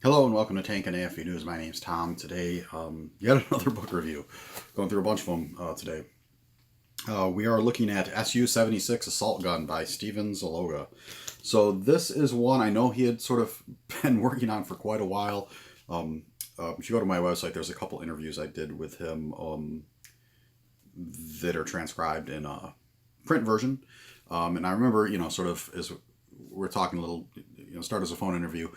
Hello and welcome to Tank and AFV News. My name's Tom. Today, yet another book review. Going through a bunch of them today. We are looking at SU-76 Assault Gun by Steven Zaloga. So this is one I know he had sort of been working on for quite a while. If you go to my website, there's a couple interviews I did with him that are transcribed in a print version. And I remember, sort of as we're talking a little, start as a phone interview.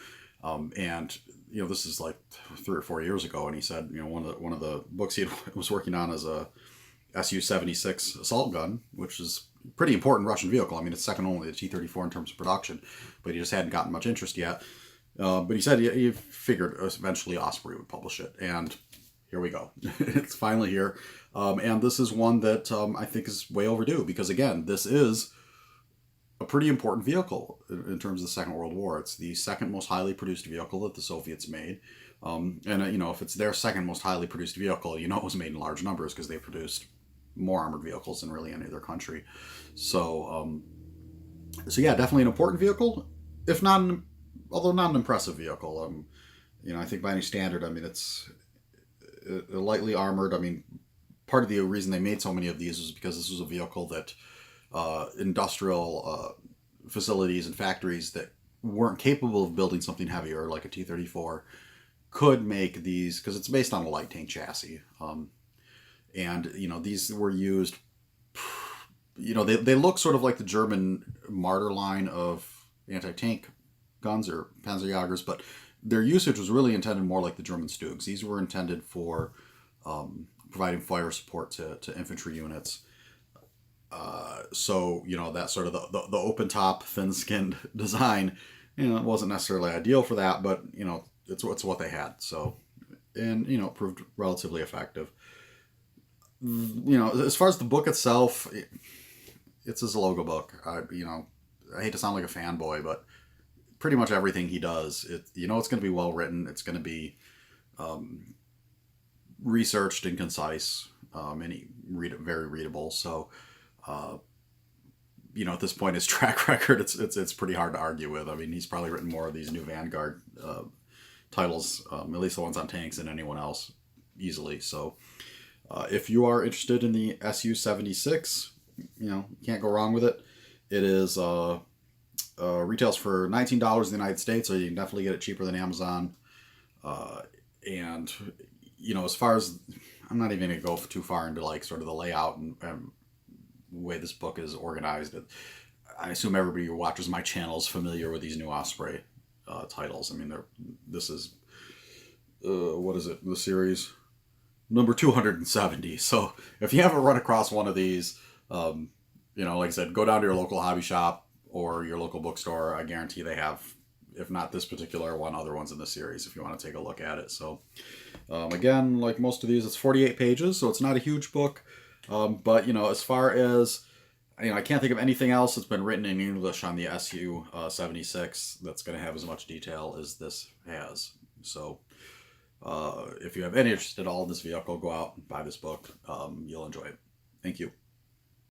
And this is like 3 or 4 years ago, and he said, one of the books he was working on is a SU-76 assault gun, which is a pretty important Russian vehicle. I mean, it's second only to T-34 in terms of production, but he just hadn't gotten much interest yet. But he said he figured eventually Osprey would publish it, and here we go. It's finally here, and this is one that I think is way overdue because, again, this is a pretty important vehicle in terms of the Second World War. It's the second most highly produced vehicle that the Soviets made. If it's their second most highly produced vehicle, it was made in large numbers because they produced more armored vehicles than really any other country. So yeah, definitely an important vehicle, if not, although not an impressive vehicle. I think by any standard, it's lightly armored. Part of the reason they made so many of these was because this was a vehicle that industrial facilities and factories that weren't capable of building something heavier like a T-34 could make these, because it's based on a light tank chassis. These were used, they look sort of like the German Marder line of anti-tank guns or Panzerjägers, but their usage was really intended more like the German Stugs. These were intended for providing fire support to infantry units. That sort of the open top, thin-skinned design, it wasn't necessarily ideal for that, but, it's what they had. So, and, it proved relatively effective. As far as the book itself, it's a Zaloga book. I hate to sound like a fanboy, but pretty much everything he does, it's going to be well written. It's going to be researched and concise, and very readable. So, at this point, his track record, it's pretty hard to argue with. He's probably written more of these new Vanguard titles, at least the ones on tanks, than anyone else, easily. So, if you are interested in the SU-76, can't go wrong with it. It is retails for $19 in the United States, so you can definitely get it cheaper than Amazon. As far as, I'm not even going to go too far into like sort of the layout and way this book is organized. I assume everybody who watches my channel is familiar with these new Osprey titles. This is what is it? The series number 270. So if you haven't run across one of these, like I said, go down to your local hobby shop or your local bookstore. I guarantee they have, if not this particular one, other ones in the series if you want to take a look at it. So again, like most of these, it's 48 pages, so it's not a huge book. But as far as, I can't think of anything else that's been written in English on the SU-76 that's going to have as much detail as this has. So if you have any interest at all in this vehicle, go out and buy this book. You'll enjoy it. Thank you.